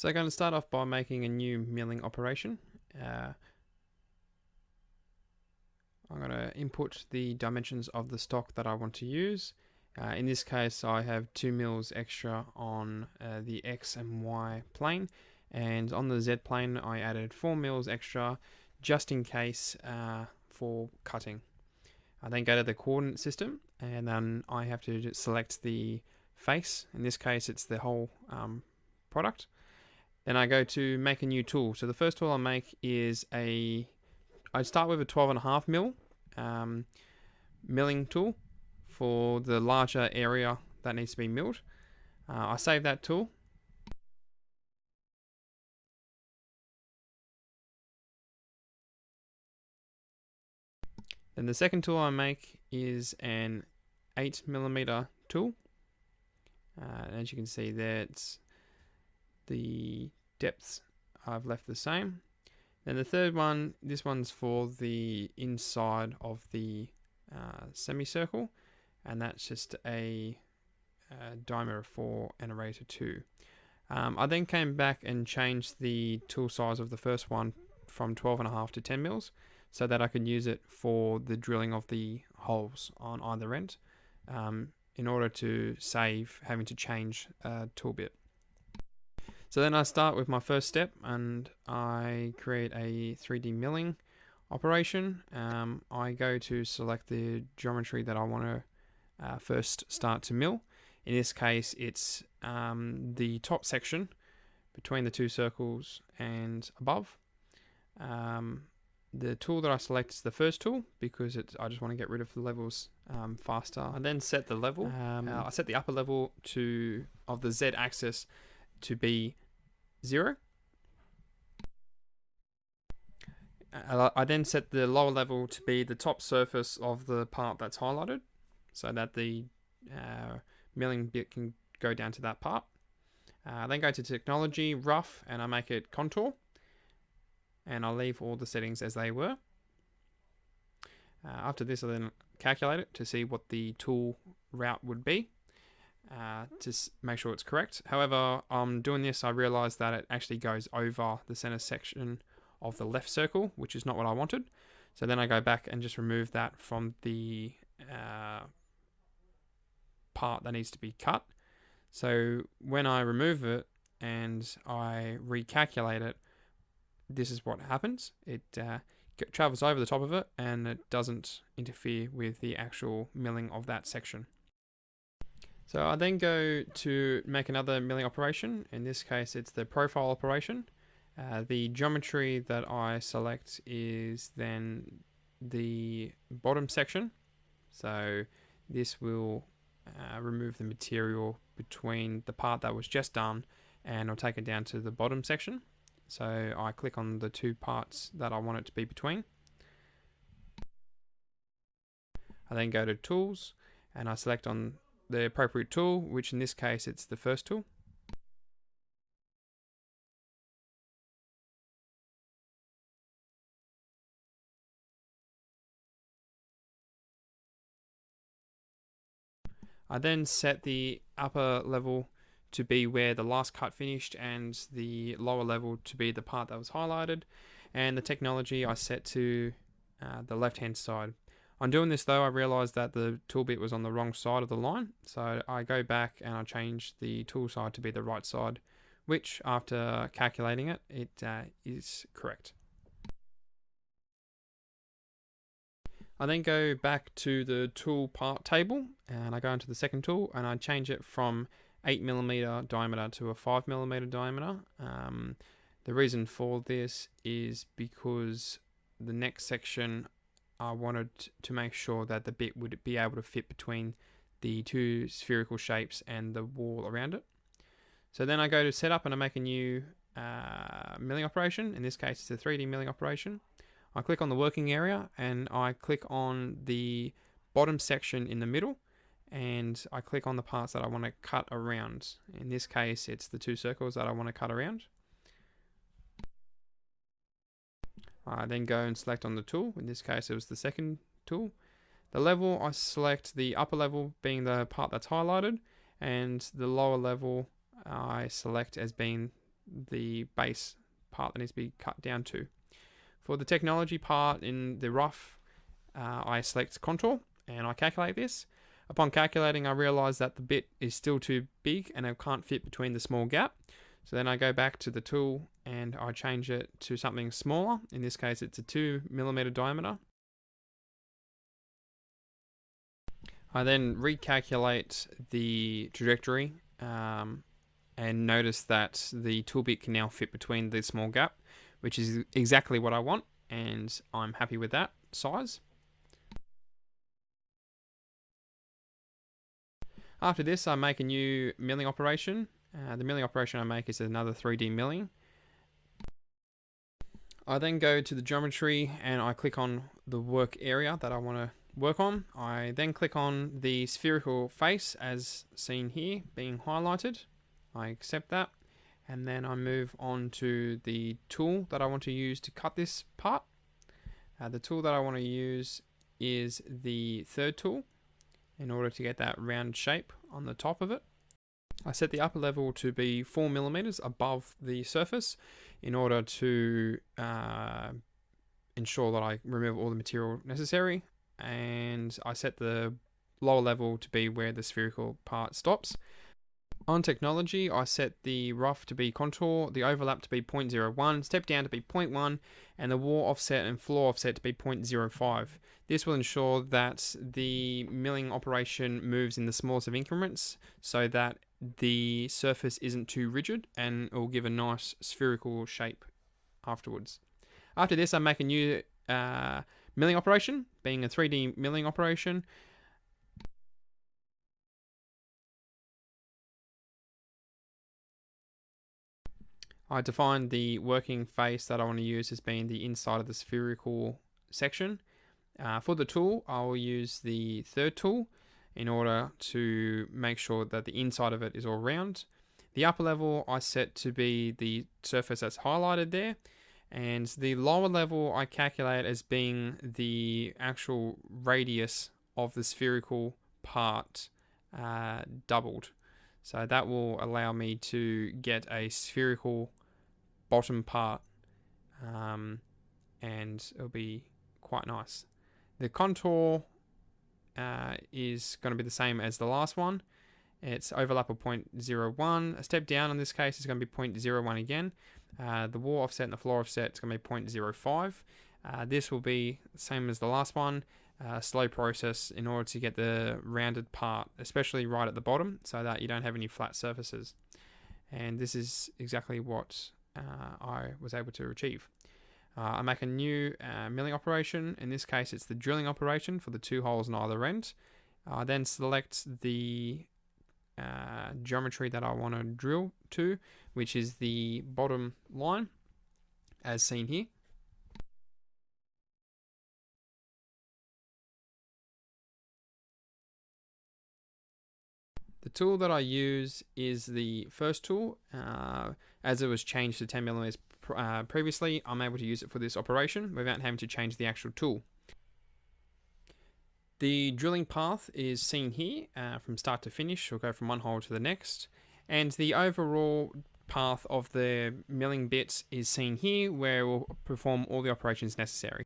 So I'm going to start off by making a new milling operation. I'm going to input the dimensions of the stock that I want to use. In this case, I have 2 mils extra on the X and Y plane, and on the Z plane I added 4 mils extra just in case for cutting. I then go to the coordinate system, and then I have to select the face. In this case it's the whole product. Then I go to make a new tool. So the first tool I make is I start with a 12.5 mil milling tool for the larger area that needs to be milled. I save that tool. Then the second tool I make is an 8mm tool. As you can see there, the depths I've left the same. Then the third one, this one's for the inside of the semicircle, and that's just a diameter of 4 and a radius of 2. I then came back and changed the tool size of the first one from 12.5 to 10 mils so that I could use it for the drilling of the holes on either end, in order to save having to change a tool bit. So then I start with my first step and I create a 3D milling operation. I go to select the geometry that I want to first start to mill. In this case it's the top section between the two circles and above. The tool that I select is the first tool because I just want to get rid of the levels faster. I then set the level. I set the upper level of the Z axis to be 0. I then set the lower level to be the top surface of the part that's highlighted so that the milling bit can go down to that part. Then go to technology, rough, and I make it contour, and I'll leave all the settings as they were. After this I then calculate it to see what the tool route would be, to make sure it's correct. However, doing this I realized that it actually goes over the center section of the left circle, which is not what I wanted. So then I go back and just remove that from the part that needs to be cut. So when I remove it and I recalculate it, this is what happens. It travels over the top of it and it doesn't interfere with the actual milling of that section. So I then go to make another milling operation. In this case it's the profile operation. The geometry that I select is then the bottom section. So this will remove the material between the part that was just done, and I'll take it down to the bottom section. So I click on the two parts that I want it to be between. I then go to tools and I select on the appropriate tool, which in this case it's the first tool. I then set the upper level to be where the last cut finished and the lower level to be the part that was highlighted, and the technology I set to the left hand side. On doing this though, I realized that the tool bit was on the wrong side of the line, so I go back and I change the tool side to be the right side, which after calculating it, it is correct. I then go back to the tool part table and I go into the second tool and I change it from 8mm diameter to a 5mm diameter. The reason for this is because the next section I wanted to make sure that the bit would be able to fit between the two spherical shapes and the wall around it. So then I go to setup and I make a new milling operation. In this case it's a 3D milling operation. I click on the working area and I click on the bottom section in the middle, and I click on the parts that I want to cut around. In this case it's the two circles that I want to cut around. I then go and select on the tool. In this case it was the second tool. The level, I select the upper level being the part that's highlighted, and the lower level I select as being the base part that needs to be cut down to. For the technology part in the rough, I select contour and I calculate this. Upon calculating, I realize that the bit is still too big and it can't fit between the small gap. So then I go back to the tool and I change it to something smaller. In this case, it's a 2mm diameter. I then recalculate the trajectory and notice that the tool bit can now fit between the small gap, which is exactly what I want, and I'm happy with that size. After this, I make a new milling operation. The milling operation I make is another 3D milling. I then go to the geometry and I click on the work area that I want to work on. I then click on the spherical face as seen here being highlighted. I accept that, and then I move on to the tool that I want to use to cut this part. The tool that I want to use is the third tool in order to get that round shape on the top of it. I set the upper level to be 4mm above the surface in order to ensure that I remove all the material necessary, and I set the lower level to be where the spherical part stops. On technology, I set the rough to be contour, the overlap to be 0.01, step down to be 0.1, and the wall offset and floor offset to be 0.05. This will ensure that the milling operation moves in the smallest of increments so that the surface isn't too rigid and it will give a nice spherical shape afterwards. After this, I make a new milling operation, being a 3D milling operation. I define the working face that I want to use as being the inside of the spherical section. For the tool, I will use the third tool in order to make sure that the inside of it is all round. The upper level I set to be the surface that's highlighted there, and the lower level I calculate as being the actual radius of the spherical part doubled. So that will allow me to get a spherical bottom part, and it'll be quite nice. The contour is going to be the same as the last one. It's overlap of 0.01. A step down in this case is going to be 0.01 again. The wall offset and the floor offset is going to be 0.05. This will be the same as the last one. Slow process in order to get the rounded part, especially right at the bottom, so that you don't have any flat surfaces. And this is exactly what I was able to achieve. I make a new milling operation. In this case, it's the drilling operation for the 2 holes on either end. I then select the geometry that I want to drill to, which is the bottom line, as seen here. The tool that I use is the first tool. As it was changed to 10mm previously, I'm able to use it for this operation without having to change the actual tool. The drilling path is seen here from start to finish. We'll go from one hole to the next. And the overall path of the milling bits is seen here, where we'll perform all the operations necessary.